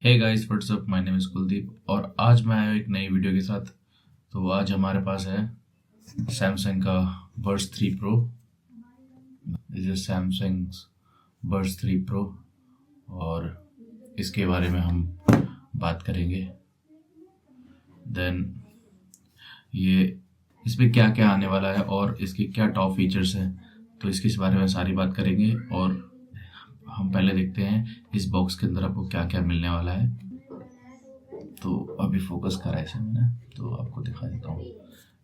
Hey guys what's up, my name is Kuldeep और आज मैं आया एक नई वीडियो के साथ। तो आज हमारे पास है सैमसंग का buds 3 pro. This is Samsung buds 3 pro और इसके बारे में हम बात करेंगे। देन ये इसमें क्या क्या आने वाला है और इसके क्या टॉप फीचर्स हैं, तो इसके इस बारे में सारी बात करेंगे। और हम पहले देखते हैं इस बॉक्स के अंदर आपको क्या क्या मिलने वाला है। तो अभी फोकस करा है इसे मैंने, तो आपको दिखा देता हूँ।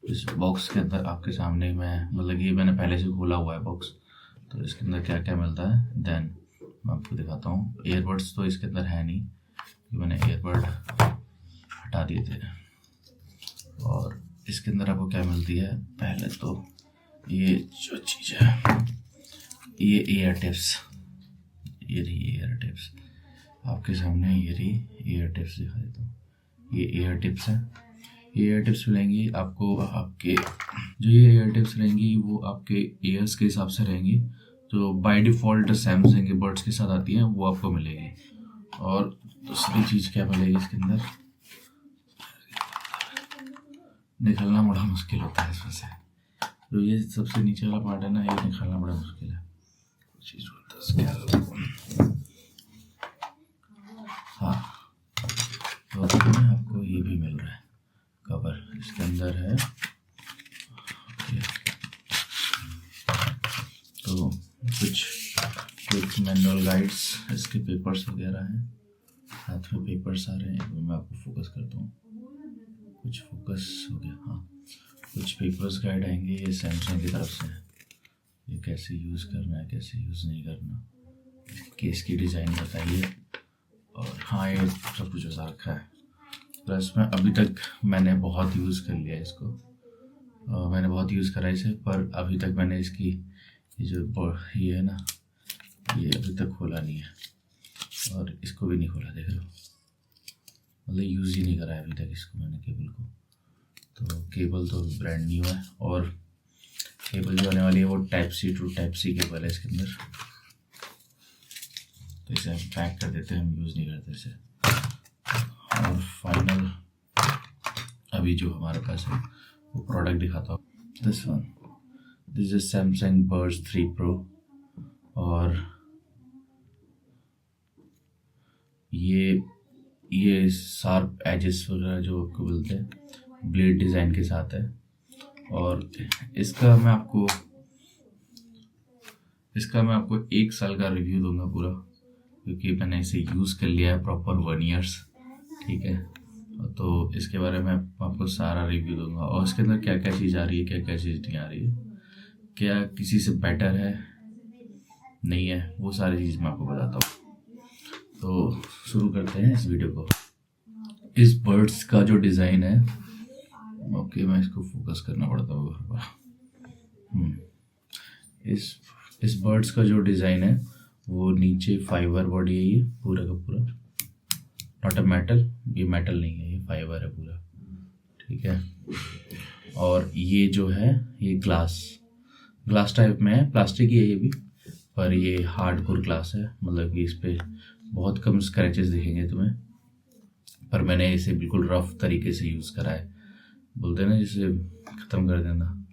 इस बॉक्स के अंदर आपके सामने ये मैंने पहले से खोला हुआ है बॉक्स। तो इसके अंदर क्या क्या मिलता है देन मैं आपको दिखाता हूँ। ईयरबड्स तो इसके अंदर है नहीं, मैंने ईयरबड हटा दिए थे। और इसके अंदर आपको क्या मिलती है, पहले तो ये जो चीज़ है ये ईयर टिप्स, ये रही ईयर टिप्स आपके सामने। ये रही ईयर टिप्स, दिखा देता हूँ। ये ईयर टिप्स है। ये ईयर टिप्स मिलेंगी आपको, आपके जो ये ईयर टिप्स रहेंगी वो आपके ईयर्स के हिसाब से रहेंगी, जो बाय डिफ़ॉल्ट सैमसंग के बड्स के साथ आती हैं वो आपको मिलेगी। और दूसरी चीज़ क्या मिलेगी इसके अंदर, निकलना बड़ा मुश्किल होता है इसमें से। तो ये सबसे नीचे वाला पार्ट है ना, ये निकालना बड़ा मुश्किल है। चीज़ हाँ, तो उसमें आपको ये भी मिल रहा है कवर, इसके अंदर है। तो कुछ मैनुअल गाइड्स, इसके पेपर्स वगैरह हैं, साथ में पेपर्स आ रहे हैं। तो मैं आपको फोकस करता हूँ, कुछ फोकस हो गया। हाँ, कुछ पेपर्स गाइड आएंगे, ये सैमसंग की तरफ से है। ये कैसे यूज़ करना है, कैसे यूज़ नहीं करना, केस की डिज़ाइन बताइए। और हाँ, ये सब कुछ ऐसा रखा है। प्लस में अभी तक मैंने बहुत यूज़ कर लिया इसको, मैंने बहुत यूज़ करा इसे, पर अभी तक मैंने इसकी ये है ना, ये अभी तक खोला नहीं है। और इसको भी नहीं खोला, देख रहे हो, मतलब यूज़ ही नहीं करा है अभी तक इसको मैंने केबल को। तो केबल तो ब्रांड न्यू है, और केबल जो आने वाली है वो type C to type C cable है इसके अंदर। तो इसे हम पैक कर देते हैं, हम यूज़ नहीं करते इसे। और फाइनल अभी जो हमारे पास है वो प्रोडक्ट दिखाता हूँ। This is Samsung buds 3 pro. और ये शार्प एजेस वगैरह जो आपको बोलते हैं, ब्लेड डिज़ाइन के साथ है। और इसका मैं आपको 1 साल का रिव्यू दूंगा पूरा, क्योंकि मैंने इसे यूज़ कर लिया है प्रॉपर 1 ईयर्स, ठीक है। तो इसके बारे में आपको सारा रिव्यू दूंगा, और इसके अंदर क्या क्या चीज़ आ रही है, क्या क्या चीज़ नहीं आ रही है, क्या किसी से बेटर है नहीं है, वो सारी चीज़ मैं आपको बताता हूँ। तो शुरू करते हैं इस वीडियो को। इस बर्ड्स का जो डिज़ाइन है, ओके मैं इसको फोकस करना पड़ता होगा। इस बर्ड्स का जो डिज़ाइन है वो नीचे फाइबर बॉडी है, ये पूरा का पूरा, नॉट अ मेटल, ये मेटल नहीं है, ये फाइबर है पूरा, ठीक है। और ये जो है ये ग्लास टाइप में है, प्लास्टिक ही है ये भी, पर ये हार्डकोर ग्लास है, मतलब कि इस पर बहुत कम स्क्रैचेस दिखेंगे तुम्हें। पर मैंने इसे बिल्कुल रफ तरीके से यूज़ करा है, बोलते हैं ना जिसे ख़त्म कर देना,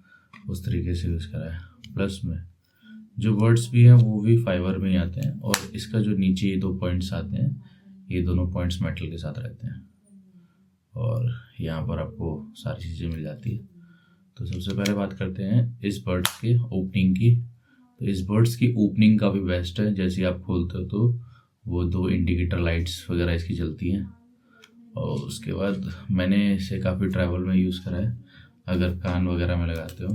उस तरीके से यूज़ करा है। प्लस में जो वर्ड्स भी हैं वो भी फाइबर में ही आते हैं, और इसका जो नीचे ये 2 पॉइंट्स आते हैं, ये दोनों पॉइंट्स मेटल के साथ रहते हैं। और यहाँ पर आपको सारी चीज़ें मिल जाती है। तो सबसे पहले बात करते हैं इस बर्ड्स के ओपनिंग की। तो इस बर्ड्स की ओपनिंग काफ़ी बेस्ट है, जैसे आप खोलते हो तो वो 2 इंडिकेटर लाइट्स वगैरह इसकी जलती हैं। और उसके बाद मैंने इसे काफ़ी ट्रैवल में यूज़ करा है, अगर कान वगैरह में लगाते हो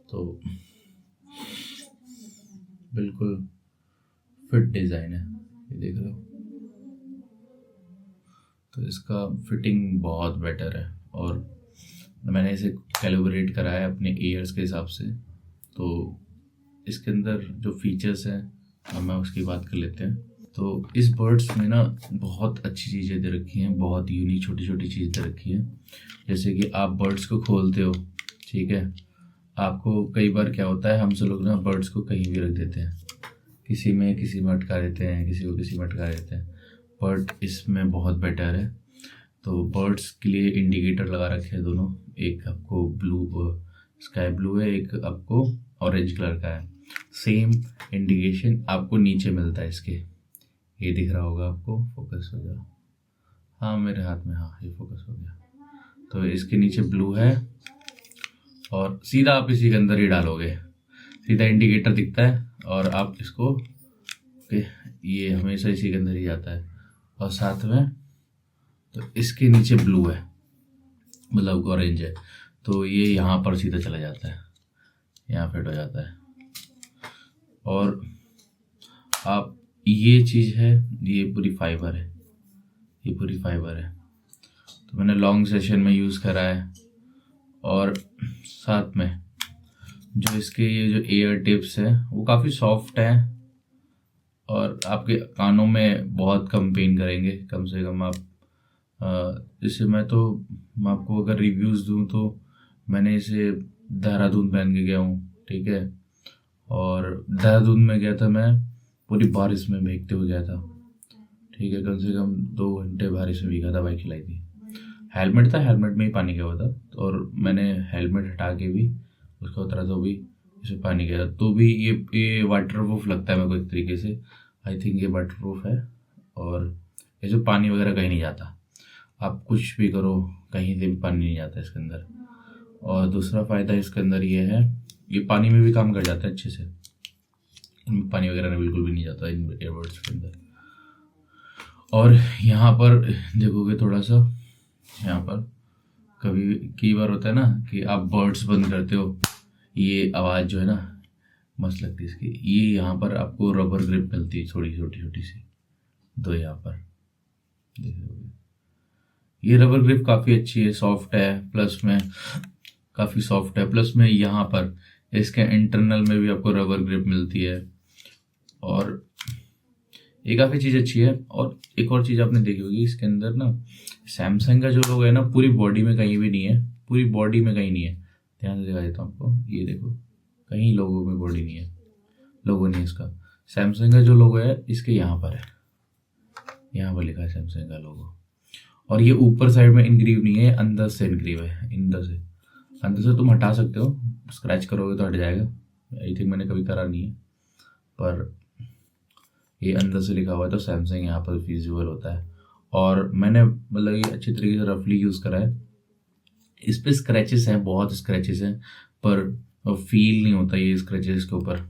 तो बिल्कुल फिट डिज़ाइन है, ये देख रहे हो। तो इसका फिटिंग बहुत बेटर है, और मैंने इसे कैलिब्रेट करा है अपने ईयर्स के हिसाब से। तो इसके अंदर जो फीचर्स हैं अब मैं उसकी बात कर लेते हैं। तो इस बर्ड्स में ना बहुत अच्छी चीज़ें दे रखी हैं, बहुत यूनिक छोटी छोटी चीज़ दे रखी है। जैसे कि आप बर्ड्स को खोलते हो, ठीक है, आपको कई बार क्या होता है, हमसे लोग ना बर्ड्स को कहीं भी रख देते हैं, किसी में अटका देते हैं, किसी में अटका देते हैं। बट इसमें बहुत बेटर है। तो बर्ड्स के लिए इंडिकेटर लगा रखे हैं दोनों, एक आपको ब्लू स्काई ब्लू है, एक आपको ऑरेंज कलर का है। सेम इंडिकेशन आपको नीचे मिलता है इसके, ये दिख रहा होगा आपको, फोकस हो गया, हाँ मेरे हाथ में, हाँ ये फोकस हो गया। तो इसके नीचे ब्लू है और सीधा आप इसी के अंदर ही डालोगे, सीधा इंडिकेटर दिखता है और आप इसको, ये हमेशा इसी के अंदर ही जाता है। और साथ में तो इसके नीचे ब्लू है, मतलब ऑरेंज है, तो ये यहाँ पर सीधा चला जाता है, यहाँ फिट हो जाता है। और आप ये चीज़ है, ये पूरी फाइबर है, ये पूरी फाइबर है, तो मैंने लॉन्ग सेशन में यूज़ करा है। और साथ में जो इसके ये जो एयर टिप्स है वो काफ़ी सॉफ्ट है और आपके कानों में बहुत कम पेन करेंगे, कम से कम आप इसे मैं आपको अगर रिव्यूज़ दूं तो मैंने इसे देहरादून पहन के गया हूँ, ठीक है, और देहरादून में गया था मैं, पूरी बारिश में भीगते हुए गया था, ठीक है, कम से कम 2 घंटे बारिश में भीगा था, बाइक चलाई थी। हेलमेट था, हेलमेट में ही पानी गया हुआ था, और मैंने हेलमेट हटा के भी उसका उतरा तो भी इसमें पानी गया, तो भी ये वाटर प्रूफ लगता है मेरे को एक तरीके से, आई थिंक ये वाटर प्रूफ है। और ये जो पानी वगैरह कहीं नहीं जाता, आप कुछ भी करो कहीं से भी पानी नहीं जाता इसके अंदर। और दूसरा फ़ायदा इसके अंदर ये है, ये पानी में भी काम कर जाता है अच्छे से, इनमें पानी वगैरह बिल्कुल भी नहीं जाता इन एयरबड्स के अंदर। और यहाँ पर देखोगे थोड़ा सा, यहाँ पर कई बार होता है ना कि आप बर्ड्स बंद करते हो, ये आवाज़ जो है ना मस्त लगती है इसकी, ये यहाँ पर आपको रबर ग्रिप मिलती है, छोटी छोटी सी दो यहाँ पर देख रहे हो, ये रबर ग्रिप काफ़ी अच्छी है, सॉफ्ट है, प्लस में काफ़ी सॉफ्ट है, प्लस में यहाँ पर इसके इंटरनल में भी आपको रबर ग्रिप मिलती है, और ये काफ़ी चीज़ अच्छी है। और एक और चीज़ आपने देखी होगी इसके अंदर ना, सैमसंग का जो लोगो है ना पूरी बॉडी में कहीं भी नहीं है, पूरी बॉडी में कहीं नहीं है, ध्यान से दिखा देता हूँ आपको, ये देखो कहीं लोगो में बॉडी नहीं है, लोगो नहीं है इसका। सैमसंग का जो लोगो है इसके यहाँ पर है, यहाँ पर लिखा है सैमसंग का लोगो, और ये ऊपर साइड में इनग्रीव नहीं है, अंदर से इनग्रीव है, अंदर से तुम हटा सकते हो, स्क्रैच करोगे तो हट जाएगा, आई थिंक मैंने कभी करा नहीं है, पर ये अंदर से लिखा हुआ है तो सैमसंग यहाँ पर विजिबल होता है। और मैंने मतलब ये अच्छी तरीके से रफली यूज़ करा है, इस पे स्क्रैचेस हैं, बहुत स्क्रैचेस हैं, पर फील नहीं होता ये स्क्रैचेस के ऊपर।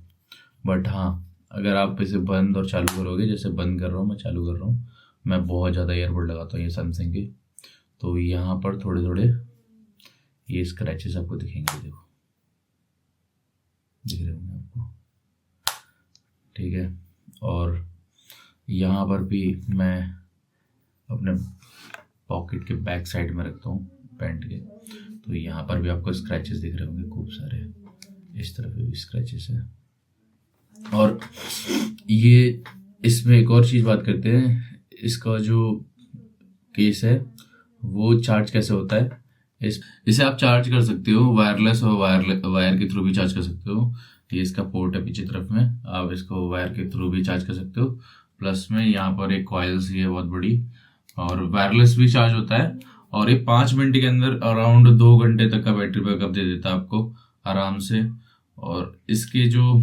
बट हाँ, अगर आप इसे बंद और चालू करोगे, जैसे बंद कर रहा हूँ मैं, चालू कर रहा हूँ मैं, बहुत ज़्यादा ईयरबड लगाता हूँ ये सैमसंग के, तो यहाँ पर थोड़े थोड़े ये स्क्रैचेस आपको दिखेंगे, देखो दिख रहे होंगे आपको, ठीक है। और यहाँ पर भी मैं अपने पॉकेट के बैक साइड में रखता हूँ पैंट के, तो यहाँ पर भी आपको स्क्रैचेस दिख रहे होंगे खूब सारे, इस तरफ भी स्क्रैचेस है। और ये इसमें एक और चीज़ बात करते हैं, इसका जो केस है वो चार्ज कैसे होता है, इसे आप चार्ज कर सकते हो वायरलेस और वायर के थ्रू भी चार्ज कर सकते हो। ये इसका पोर्ट है पीछे तरफ में, आप इसको वायर के थ्रू भी चार्ज कर सकते हो, प्लस में यहाँ पर एक कॉइल सी है बहुत बड़ी, और वायरलेस भी चार्ज होता है। और ये 5 मिनट के अंदर अराउंड 2 घंटे तक का बैटरी बैकअप दे देता है आपको आराम से। और इसके जो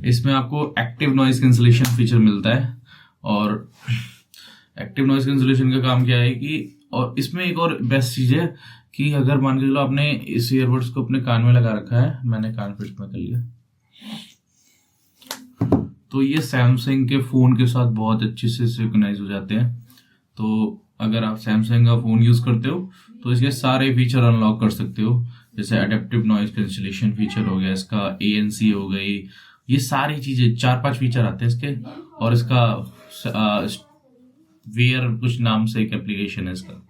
इसमें आपको एक्टिव नॉइज कैंसलेशन फीचर मिलता है, और एक्टिव नॉइज कैंसलेशन का काम क्या है कि, और इसमें एक और बेस्ट चीज़ है कि अगर मान के चलो आपने इस ईयरबड्स को अपने कान में लगा रखा है, मैंने कान फिट में कर लिया, तो ये सैमसंग के फ़ोन के साथ बहुत अच्छे से सिंक्रोनाइज हो जाते हैं। तो अगर आप सैमसंग का फ़ोन यूज़ करते हो तो इसके सारे फीचर अनलॉक कर सकते हो, जैसे एडेप्टिव नॉइज कैंसलेशन फीचर हो गया, इसका ANC हो गई, ये सारी चीज़ें 4-5 फीचर आते हैं इसके। और इसका वेयर कुछ नाम से एक एप्लीकेशन है इसका,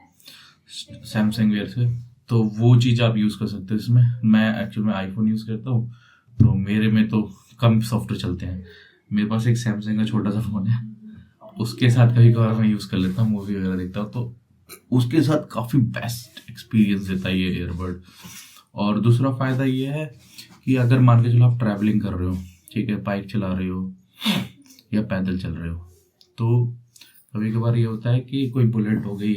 सैमसंग वेयर से, तो वो चीज़ आप यूज़ कर सकते हो इसमें। मैं एक्चुअल में आईफोन यूज़ करता हूँ, तो मेरे में तो कम सॉफ्टवेयर चलते हैं, मेरे पास एक सैमसंग का छोटा सा फ़ोन है, उसके साथ कभी कभार मैं यूज़ कर लेता हूँ, मूवी वगैरह देखता हूँ, तो उसके साथ काफ़ी बेस्ट एक्सपीरियंस देता है ये ईयरबड। और दूसरा फ़ायदा ये है कि अगर मान के चलो आप ट्रैवलिंग कर रहे हो, ठीक है, बाइक चला रहे हो या पैदल चल रहे हो, तो कभी कभार ये होता है कि कोई बुलेट हो गई,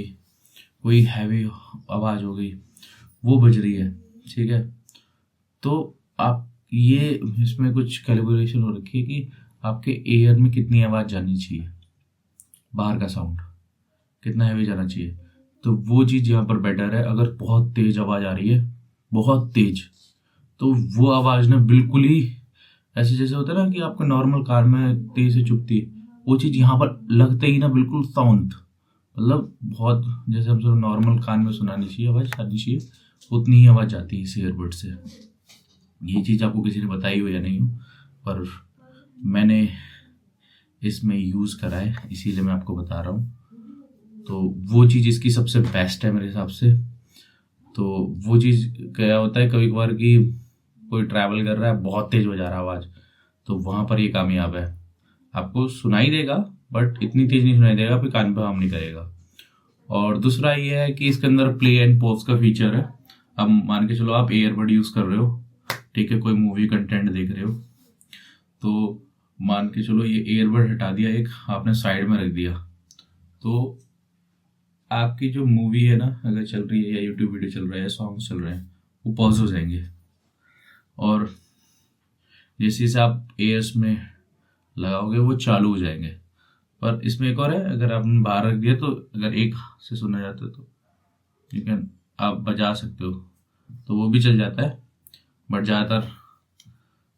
कोई हैवी आवाज़ हो गई, वो बज रही है, ठीक है, तो आप ये इसमें कुछ कैलिब्रेशन हो रखी है कि आपके एयर में कितनी आवाज़ जानी चाहिए, बाहर का साउंड कितना हैवी जाना चाहिए। तो वो चीज़ यहाँ पर बेटर है। अगर बहुत तेज आवाज़ आ रही है, बहुत तेज, तो वो आवाज़ ना बिल्कुल ही ऐसे जैसे होता है ना कि आपको नॉर्मल कार में तेज से चुभती है, वो चीज़ यहाँ पर लगते ही ना बिल्कुल शांत, मतलब बहुत जैसे हम सब नॉर्मल कान में सुनानी चाहिए, आवाज़ आनी चाहिए, उतनी ही आवाज़ आती है इस ईयरबड से। ये चीज़ आपको किसी ने बताई हो या नहीं हो, पर मैंने इसमें यूज़ करा है, इसीलिए मैं आपको बता रहा हूँ। तो वो चीज़ इसकी सबसे बेस्ट है मेरे हिसाब से। तो वो चीज़ क्या होता है कभी कभार कि कोई ट्रैवल कर रहा है, बहुत तेज बजा रहा है आवाज़, तो वहाँ पर ये कामयाब है। आपको सुनाई देगा बट इतनी तेज नहीं सुनाई देगा, आपके कान पर हार्म नहीं करेगा। और दूसरा ये है कि इसके अंदर प्ले एंड पॉज का फीचर है। अब मान के चलो आप ईयरबड यूज़ कर रहे हो, ठीक है, कोई मूवी कंटेंट देख रहे हो, तो मान के चलो ये ईयरबड हटा दिया, एक आपने साइड में रख दिया, तो आपकी जो मूवी है ना, अगर चल रही है या यूट्यूब वीडियो चल रहा है या सॉन्ग्स चल रहे हैं, वो पॉज हो जाएंगे। और जैसे जैसे आप एयर्स में लगाओगे वो चालू हो जाएंगे। पर इसमें एक और है, अगर आपने बाहर रख दिया तो अगर एक से सुना जाता है तो ठीक है, आप बजा सकते हो, तो वो भी चल जाता है। बट ज़्यादातर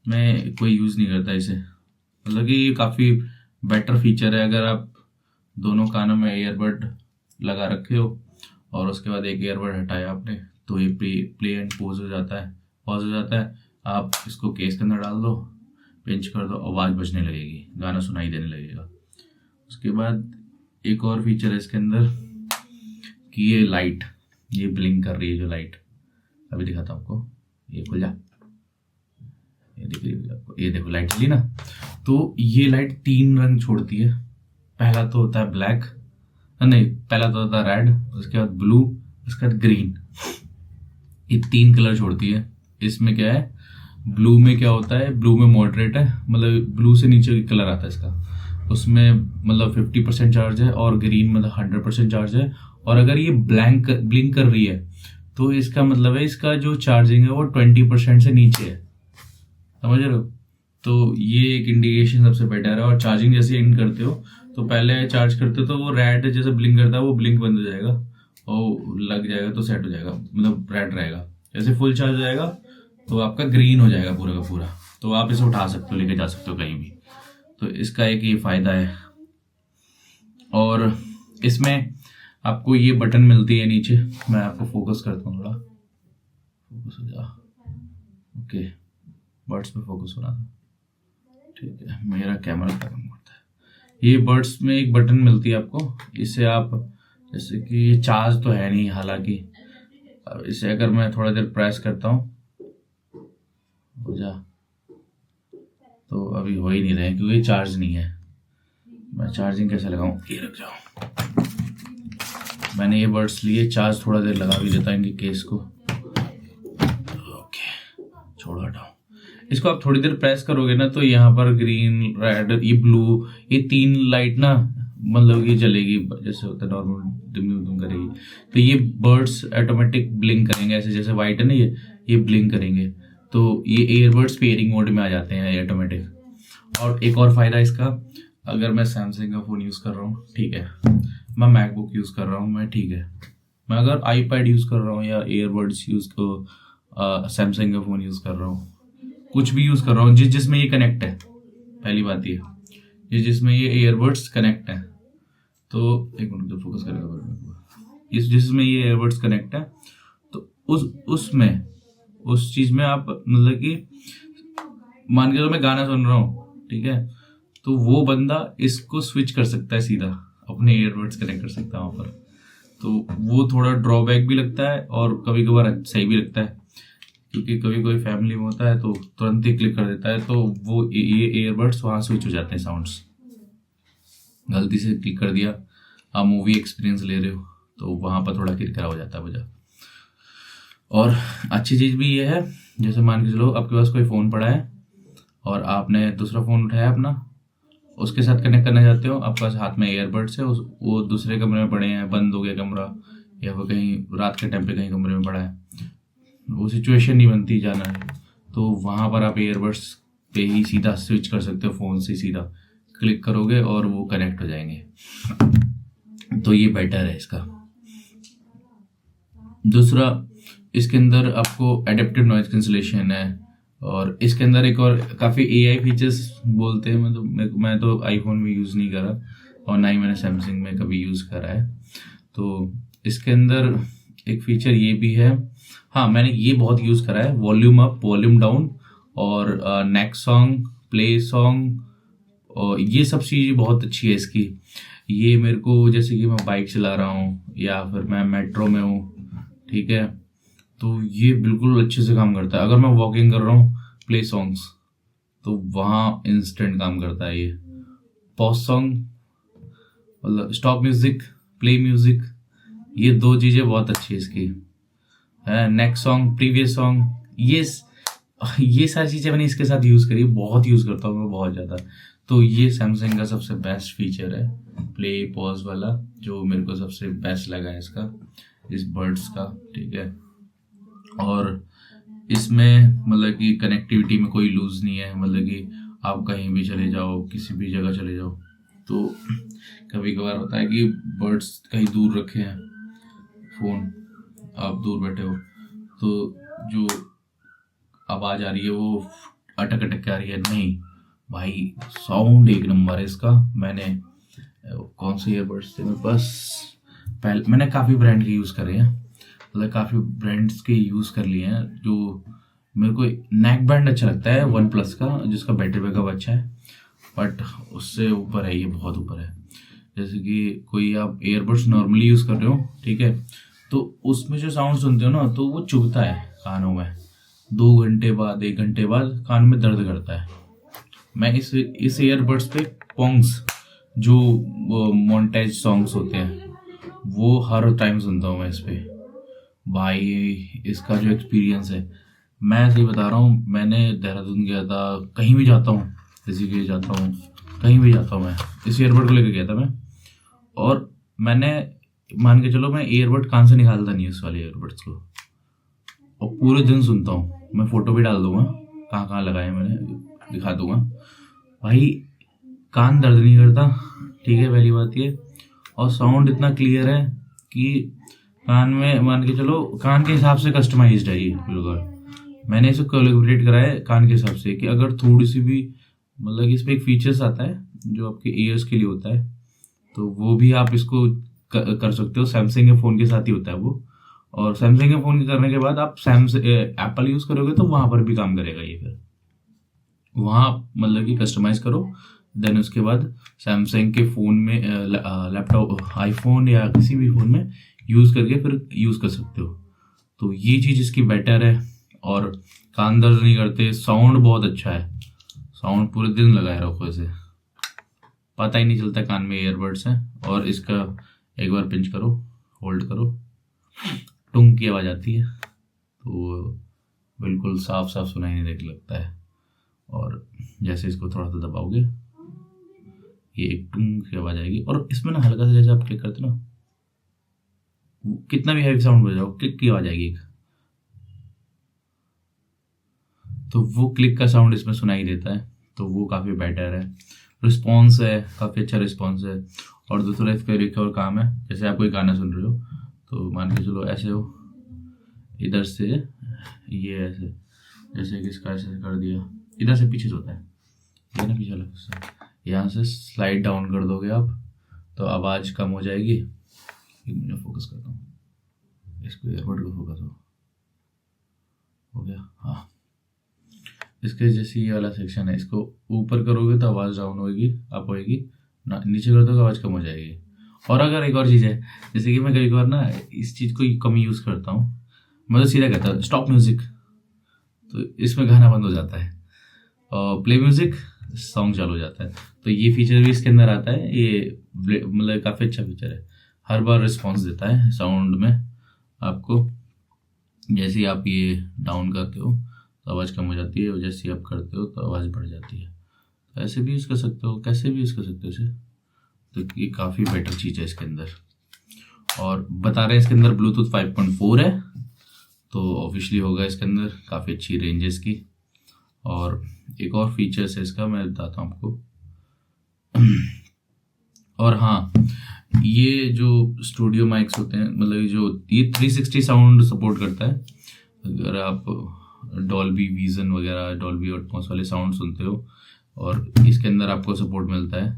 मैं कोई यूज़ नहीं करता इसे, मतलब कि ये काफ़ी बेटर फीचर है। अगर आप दोनों कानों में ईयरबड लगा रखे हो और उसके बाद एक ईयरबड हटाया आपने, तो ये प्ले एंड पॉज हो जाता है, पॉज हो जाता है। आप इसको केस के अंदर डाल दो, पिंच कर दो, आवाज़ बजने लगेगी, गाना सुनाई देने लगेगा। उसके बाद एक और फीचर है इसके अंदर कि ये लाइट, ये ब्लिंक कर रही है जो लाइट, अभी दिखाता हूँ आपको, ये खुल जा, ये दिख रही है आपको, ये देखो लाइट चली ना। तो ये लाइट 3 रंग छोड़ती है। पहला तो होता है ब्लैक, नहीं, पहला तो होता है रेड, उसके बाद ब्लू, उसके बाद ग्रीन, ये 3 कलर छोड़ती है। इसमें क्या है, ब्लू में क्या होता है, ब्लू में मॉडरेट है, मतलब ब्लू से नीचे कलर आता है इसका, उसमें मतलब 50% चार्ज है, और ग्रीन मतलब 100% चार्ज है। और अगर ये ब्लिंक कर रही है तो इसका मतलब है इसका जो चार्जिंग है वो 20% से नीचे है, समझ रहे हो। तो ये एक इंडिकेशन सबसे बेटर है। और चार्जिंग जैसे इन करते हो तो पहले चार्ज करते हो तो वो रेड जैसे ब्लिंक करता है, वो ब्लिंक बंद हो जाएगा और लग जाएगा तो सेट हो जाएगा, मतलब रेड रहेगा। जैसे फुल चार्ज हो जाएगा तो आपका ग्रीन हो जाएगा पूरा का पूरा, तो आप इसे उठा सकते हो, लेके जा सकते हो कहीं भी। तो इसका एक ये फायदा है। और इसमें आपको ये बटन मिलती है नीचे, मैं आपको फोकस करता हूँ, थोड़ा फोकस हो जा, ओके, बर्ड्स पे फोकस हो रहा था, ठीक है, मेरा कैमरा का काम करता है। ये बर्ड्स में एक बटन मिलती है आपको, इससे आप जैसे कि ये चार्ज तो है नहीं हालांकि, अब इसे अगर मैं थोड़ा देर प्रेस करता हूँ, हो जा, तो अभी हो ही नहीं रहे क्योंकि ये चार्ज नहीं है। मैं चार्जिंग कैसे लगाऊं, ये रख जाओ, मैंने ये बर्ड्स लिए, चार्ज थोड़ा देर लगा भी देता इनके केस को, ओके, छोड़ो हटाओ। इसको आप थोड़ी देर प्रेस करोगे ना तो यहाँ पर ग्रीन, रेड, ये ब्लू, ये 3 लाइट ना मतलब ये जलेगी, जैसे होता है नॉर्मल डिम करेगी। तो ये बर्ड्स ऑटोमेटिक ब्लिंक करेंगे, ऐसे जैसे वाइट है ना, ये ब्लिंक करेंगे, तो ये ईयरबड्स पेयरिंग मोड में आ जाते हैं ऑटोमेटिक। और एक और फायदा इसका, अगर मैं सैमसंग का फ़ोन यूज़ कर रहा हूँ, ठीक है, मैं मैकबुक यूज़ कर रहा हूँ मैं, ठीक है, मैं अगर आईपैड यूज़ कर रहा हूँ या ईयरबड्स यूज़ को सैमसंग का फ़ोन यूज़ कर रहा हूँ, कुछ भी यूज़ कर रहा हूँ जिसमें ये कनेक्ट है, पहली बात ये जिसमें ये ईयरबड्स कनेक्ट है, तो एक मिनट, तो फोकस करेगा, जिसमें ये ईयरबड्स कनेक्ट है, तो उसमें उस चीज़ में आप मतलब कि मान के चलो मैं गाना सुन रहा हूँ, ठीक है, तो वो बंदा इसको स्विच कर सकता है, सीधा अपने ईयरबड्स कनेक्ट कर सकता है वहाँ पर। तो वो थोड़ा ड्रॉबैक भी लगता है और कभी कभार सही भी लगता है, क्योंकि कभी कोई फैमिली में होता है तो तुरंत ही क्लिक कर देता है, तो वो ये ईयरबड्स वहाँ स्विच हो जाते हैं, साउंड्स गलती से क्लिक कर दिया, आप मूवी एक्सपीरियंस ले रहे हो तो वहाँ पर थोड़ा किरकिरा हो जाता है वजह। और अच्छी चीज़ भी ये है, जैसे मान के चलो आपके पास कोई फ़ोन पड़ा है और आपने दूसरा फ़ोन उठाया अपना, उसके साथ कनेक्ट करना चाहते हो, आपके पास हाथ में ईयरबड्स है, वो दूसरे कमरे में पड़े हैं, बंद हो गया कमरा, या वो कहीं रात के टाइम पे कहीं कमरे में पड़ा है, वो सिचुएशन नहीं बनती जाना है, तो वहाँ पर आप ईयरबड्स पे ही सीधा स्विच कर सकते हो, फ़ोन से सीधा क्लिक करोगे और वो कनेक्ट हो जाएंगे। तो ये बेटर है इसका। दूसरा, इसके अंदर आपको एडेप्टिव नॉइज कैंसिलेशन है, और इसके अंदर एक और काफ़ी AI फीचर्स बोलते हैं, मैं तो आईफोन में यूज़ नहीं करा, और ना ही मैंने सैमसंग में कभी यूज़ करा है। तो इसके अंदर एक फीचर ये भी है, हाँ मैंने ये बहुत यूज़ करा है, वॉल्यूम अप वॉल्यूम डाउन, और नेक्स्ट सॉन्ग, प्ले सॉन्ग, और ये सब चीज़ बहुत अच्छी है इसकी। ये मेरे को, जैसे कि मैं बाइक चला रहा हूँ या फिर मैं मेट्रो में हूँ, ठीक है, तो ये बिल्कुल अच्छे से काम करता है। अगर मैं वॉकिंग कर रहा हूँ, प्ले सॉन्ग्स, तो वहाँ इंस्टेंट काम करता है ये। पॉज सॉन्ग, मतलब स्टॉप म्यूज़िक, प्ले म्यूज़िक, ये दो चीज़ें बहुत अच्छी है इसकी है। नेक्स्ट सॉन्ग, प्रीवियस सॉन्ग, ये सारी चीज़ें मैंने इसके साथ यूज़ करी, बहुत यूज़ करता हूँ मैं, बहुत ज़्यादा। तो ये सैमसंग का सबसे बेस्ट फीचर है, प्ले पॉज वाला, जो मेरे को सबसे बेस्ट लगा है इसका, इस बर्ड्स का, ठीक है। और इसमें मतलब कि कनेक्टिविटी में कोई लूज़ नहीं है, मतलब कि आप कहीं भी चले जाओ, किसी भी जगह चले जाओ, तो कभी कभार होता है कि बर्ड्स कहीं दूर रखे हैं, फ़ोन आप दूर बैठे हो, तो जो आवाज़ आ रही है वो अटक अटक के आ रही है, नहीं भाई, साउंड एक नंबर है इसका। मैंने कौन से ईयरबड्स थे मेरे पास, पहले मैंने काफ़ी ब्रांड के यूज़ करे हैं, मतलब काफ़ी ब्रांड्स के यूज़ कर लिए हैं। जो मेरे को नेक बैंड अच्छा लगता है वन प्लस का, जिसका बैटरी बैकअप अच्छा है, बट उससे ऊपर है, ये बहुत ऊपर है। जैसे कि कोई आप ईयरबड्स नॉर्मली यूज़ कर रहे हो, ठीक है, तो उसमें जो साउंड सुनते हो ना, तो वो चुभता है कानों में, 2 घंटे बाद, 1 घंटे बाद कान में दर्द करता है। मैं इस ईयरबड्स पे पॉन्ग्स, जो मोन्टेज सॉन्ग्स होते हैं, वो हर टाइम सुनता हूँ मैं इस पे। भाई इसका जो एक्सपीरियंस है, मैं सही बता रहा हूँ, मैंने देहरादून गया था, कहीं भी जाता हूँ, ऋषिकेश जाता हूँ, कहीं भी जाता हूँ, मैं इस ईयरबड को लेकर गया था मैं, और मैंने मान के चलो मैं ईयरबड कान से निकालता नहीं इस वाले ईयरबड्स को, और पूरे दिन सुनता हूँ। मैं फोटो भी डाल दूंगा कहाँ कहाँ लगाए मैंने, दिखा दूंगा। भाई कान दर्द नहीं करता, ठीक है, पहली बात ये, और साउंड इतना क्लियर है कि कान में मान के चलो, कान के हिसाब से कस्टमाइज्ड है ये बिल्कुल। मैंने इसे कैलिब्रेट करा है कान के हिसाब से, कि अगर थोड़ी सी भी, मतलब इस पर एक फीचर्स आता है जो आपके ईयर्स के लिए होता है, तो वो भी आप इसको कर सकते हो। सैमसंग के फ़ोन के साथ ही होता है वो, और सैमसंग के फ़ोन के करने के बाद आप एप्पल यूज़ करोगे तो वहाँ पर भी काम करेगा ये। फिर वहाँ मतलब कि कस्टमाइज करो, देन उसके बाद सैमसंग के फ़ोन में, लैपटॉप, आईफोन या किसी भी फ़ोन में यूज़ करके फिर यूज़ कर सकते हो। तो ये चीज़ इसकी बेटर है, और कान दर्द नहीं करते, साउंड बहुत अच्छा है, साउंड पूरे दिन लगाए रखो इसे, पता ही नहीं चलता कान में ईयरबड्स हैं। और इसका एक बार पिंच करो, होल्ड करो, टुंग की आवाज़ आती है, तो बिल्कुल साफ साफ सुनाई नहीं देने लगता है। और जैसे इसको थोड़ा सा दबाओगे, ये एक टुंग की आवाज़ आएगी, और इसमें ना हल्का सा जैसे आप क्लिक करते ना, कितना भी हैवी साउंड बजाओ, क्लिक की आवाज़ आएगी एक, तो वो क्लिक का साउंड इसमें सुनाई देता है, तो वो काफ़ी बेटर है। रिस्पॉन्स है, काफ़ी अच्छा रिस्पॉन्स है। और दूसरा इस पर एक और काम है, जैसे आप कोई गाना सुन रहे हो, तो मान के चलो ऐसे हो, इधर से ये ऐसे, जैसे कि इसका ऐसे कर दिया, इधर से पीछे से होता है ये ना, पीछे वाला, यहाँ से स्लाइड डाउन कर दोगे आप, तो आवाज़ कम हो जाएगी। एक मिनट फोकस करता हूँ, इसको एयरबड को फोकस हो गया, हाँ। इसके जैसे ये वाला सेक्शन है, इसको ऊपर करोगे तो आवाज़ डाउन होगी, अप होएगी, ना नीचे कर दोगे आवाज़ कम हो जाएगी। और अगर एक और चीज़ है, जैसे कि मैं कभी कभार ना इस चीज़ को कम यूज़ करता हूँ, मैं तो सीधा कहता हूँ स्टॉप म्यूज़िक, तो इसमें गाना बंद हो जाता है, और प्ले म्यूज़िक, सॉन्ग चालू हो जाता है। तो ये फीचर भी इसके अंदर आता है, ये मतलब काफ़ी अच्छा फीचर है, हर बार रिस्पॉन्स देता है साउंड में आपको। जैसे ही आप ये डाउन करते हो तो आवाज़ कम हो जाती है, और जैसे ही आप करते हो तो आवाज़ बढ़ जाती है। तो ऐसे भी यूज़ कर सकते हो, कैसे भी यूज़ कर सकते हो इसे। तो ये काफ़ी बेटर चीज़ है इसके अंदर। और बता रहे हैं इसके अंदर ब्लूटूथ 5.4 है, तो ऑब्वियसली होगा इसके अंदर काफ़ी अच्छी रेंज है इसकी। और एक और फीचर्स है इसका, मैं बताता हूँ आपको। और हाँ, ये जो स्टूडियो माइक्स होते हैं, मतलब जो ये 360 साउंड सपोर्ट करता है। अगर आप डॉल्बी विजन वगैरह, डॉल्बी एटमॉस वाले साउंड सुनते हो, और इसके अंदर आपको सपोर्ट मिलता है,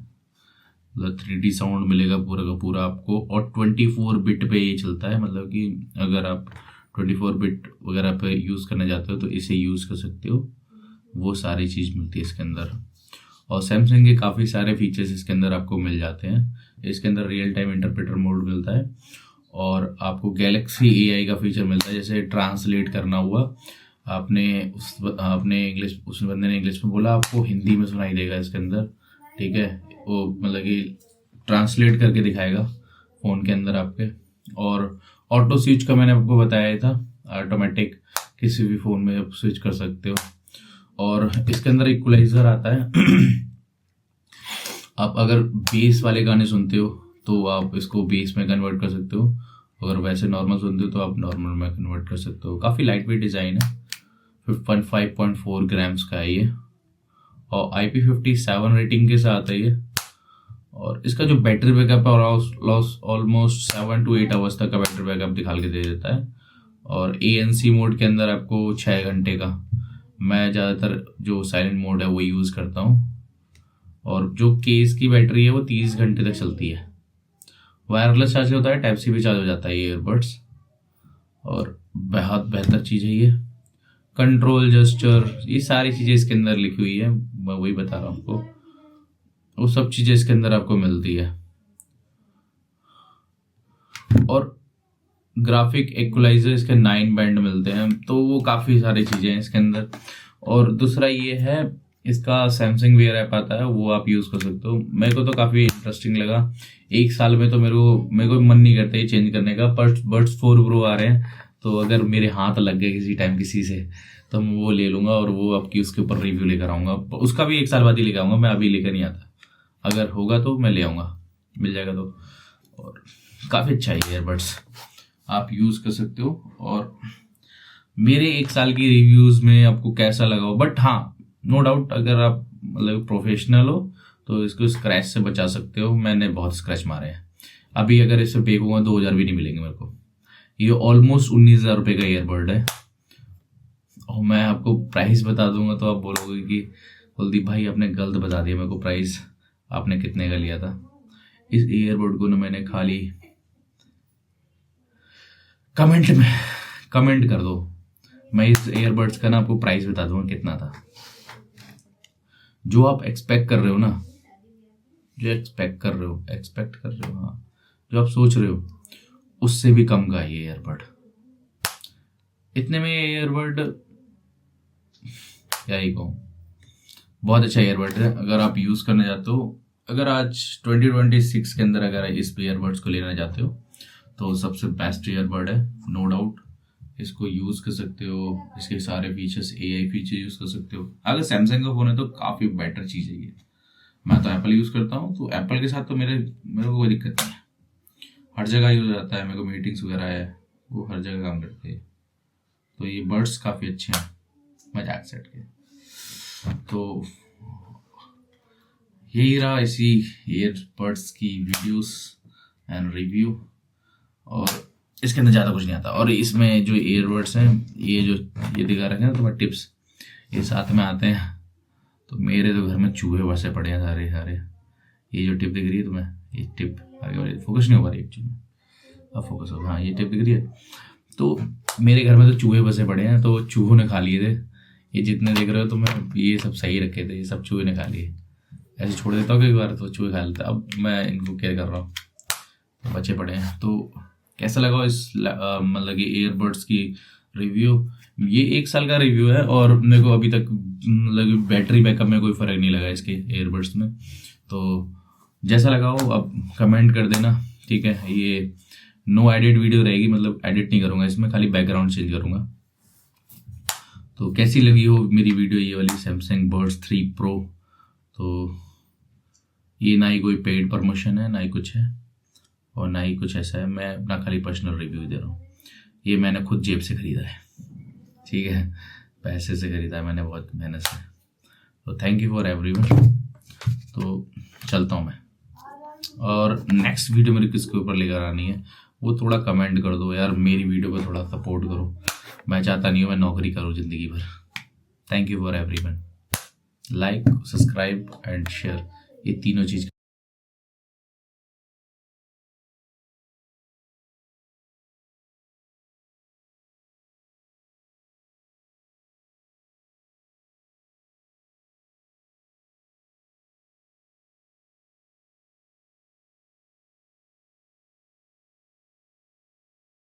मतलब 3D साउंड मिलेगा पूरा का पूरा आपको। और 24 बिट पे ये चलता है, मतलब कि अगर आप 24 बिट वगैरह पे यूज़ करने जाते हो तो इसे यूज़ कर सकते हो, वो सारी चीज़ मिलती है इसके अंदर। और सैमसंग के काफ़ी सारे फीचर्स इसके अंदर आपको मिल जाते हैं। इसके अंदर रियल टाइम इंटरप्रेटर मोड मिलता है, और आपको गैलेक्सी AI का फीचर मिलता है। जैसे ट्रांसलेट करना हुआ, आपने इंग्लिश, उस बंदे ने इंग्लिश में बोला, आपको हिंदी में सुनाई देगा इसके अंदर, ठीक है। वो मतलब कि ट्रांसलेट करके दिखाएगा फ़ोन के अंदर आपके। और ऑटो स्विच का मैंने आपको बताया था, ऑटोमेटिक किसी भी फ़ोन में आप स्विच कर सकते हो। और इसके अंदर इक्वलाइजर आता है। आप अगर बेस वाले गाने सुनते हो तो आप इसको बेस में कन्वर्ट कर सकते हो, अगर वैसे नॉर्मल सुनते हो तो आप नॉर्मल में कन्वर्ट कर सकते हो। काफ़ी लाइट वेट डिज़ाइन है, 5.4 ग्राम्स का है ये, और IP57 रेटिंग के साथ है ये। और इसका जो बैटरी बैकअप है ऑलमोस्ट 7 to 8 आवर्स तक का बैटरी बैकअप दिखा के दे देता है। और ANC मोड के अंदर आपको 6 घंटे का, मैं ज़्यादातर जो साइलेंट मोड है वो यूज़ करता हूँ। और जो केस की बैटरी है वो 30 घंटे तक चलती है। वायरलेस चार्ज होता है, टाइप सी भी चार्ज हो जाता है ये ईयरबड्स, और बहुत बेहतर चीज़ है ये। कंट्रोल जेस्चर, ये सारी चीज़ें इसके अंदर लिखी हुई है, मैं वही बता रहा हूँ आपको, वो सब चीज़ें इसके अंदर आपको मिलती है। और ग्राफिक इक्वलाइजर इसके 9 बैंड मिलते हैं, तो वो काफ़ी सारी चीज़ें हैं इसके अंदर। और दूसरा ये है, इसका सैमसंग वेयर ऐप आता है, वो आप यूज़ कर सकते हो। मेरे को तो काफ़ी इंटरेस्टिंग लगा। 1 साल में तो मेरे को मन नहीं करता ये चेंज करने का। बड्स 4 प्रो आ रहे हैं, तो अगर मेरे हाथ लग गए किसी टाइम किसी से तो मैं वो ले लूँगा, और वो आपकी उसके ऊपर रिव्यू लेकर आऊँगा। उसका भी 1 साल बाद ही लेकर आऊँगा, मैं अभी लेकर नहीं आता। अगर होगा तो मैं ले आऊँगा, मिल जाएगा तो। और काफ़ी अच्छा है ईयरबड्स, आप यूज़ कर सकते हो। और मेरे 1 साल की रिव्यूज़ में आपको कैसा लगा हो, बट हाँ, नो डाउट अगर आप मतलब प्रोफेशनल हो तो इसको स्क्रैच से बचा सकते हो। मैंने बहुत स्क्रैच मारे हैं। अभी अगर इसे पे करूँगा 2,000 भी नहीं मिलेंगे मेरे को। ये ऑलमोस्ट 19,000 रुपये का ईयरबड है, और मैं आपको प्राइस बता दूंगा तो आप बोलोगे कि कुलदीप भाई आपने गलत बता दिया मेरे को प्राइस, आपने कितने का लिया था। इस ईयरबड को ना मैंने खाली कमेंट कर दो, मैं इस ईयरबड्स का ना आपको प्राइस बता दूंगा कितना था। जो आप एक्सपेक्ट कर रहे हो ना, हाँ, जो आप सोच रहे हो उससे भी कम का है ये ईयरबड। इतने में ये ईयरबड क्या ही कहूँ, बहुत अच्छा ईयरबड है। अगर आप यूज़ करने जाते हो, अगर आज 2026 के अंदर अगर इस ईयरबड्स को लेना चाहते हो तो सबसे बेस्ट ईयरबड है, नो डाउट। इसको यूज़ कर सकते हो, इसके सारे फीचर्स, AI फीचर यूज़ कर सकते हो। अगर सैमसंग का फ़ोन है तो काफ़ी बेटर चीज़ है ये। मैं तो एप्पल यूज़ करता हूँ, तो एप्पल के साथ तो मेरे को कोई दिक्कत नहीं है, हर जगह यूज़ हो जाता है। मेरे को मीटिंग्स वगैरह है वो हर जगह काम करते हैं, तो ये बड्स काफ़ी अच्छे हैं मजाक सेट के। तो यही रहा इसी ईयरबड्स की वीडियोस एंड रिव्यू, और इसके अंदर ज़्यादा कुछ नहीं आता। और इसमें जो ईयरबड्स हैं, ये दिखा रखे हैं तुम्हें टिप्स, ये साथ में आते हैं। तो मेरे तो घर में चूहे बसे पड़े हैं सारे सारे। ये जो टिप दिख रही है तुम्हें, ये टिप आगे वाली फोकस नहीं हो पा रही एक्चुअली, अब फोकस हो, हाँ ये टिप दिख रही है। तो मेरे घर में तो चूहे बसे पड़े हैं, तो चूहों ने खा लिए थे ये जितने देख रहे हो। तो मैं ये सब सही रखे थे, ये सब चूहे ने खा लिए। ऐसे छोड़ देता हूँ कई बार तो चूहे खा लेते, अब मैं इनको केयर कर रहा हूँ, तो बचे पड़े हैं। तो कैसा लगा इस मतलब कि ईयरबड्स की रिव्यू। ये 1 साल का रिव्यू है, और मेरे को अभी तक मतलब बैटरी बैकअप में कोई फ़र्क नहीं लगा इसके ईयरबड्स में। तो जैसा लगा हो अब कमेंट कर देना, ठीक है। ये नो एडिट वीडियो रहेगी, मतलब एडिट नहीं करूँगा इसमें, खाली बैकग्राउंड चेंज करूँगा। तो कैसी लगी हो मेरी वीडियो ये वाली सैमसंग बड्स 3 प्रो, तो तो ये ना ही कोई पेड प्रमोशन है, ना ही कुछ है, और ना ही कुछ ऐसा है। मैं अपना खाली पर्सनल रिव्यू दे रहा हूँ। ये मैंने खुद जेब से ख़रीदा है, ठीक है, पैसे से ख़रीदा है मैंने, बहुत मेहनत से। तो थैंक यू फॉर एवरीवन। तो चलता हूँ मैं, और नेक्स्ट वीडियो मेरी किसके ऊपर लेकर आनी है वो थोड़ा कमेंट कर दो यार, मेरी वीडियो को थोड़ा सपोर्ट करो। मैं चाहता नहीं हूँ मैं नौकरी करूँ ज़िंदगी भर। Thank you for everyone. Like, subscribe and share, ये तीनों चीज़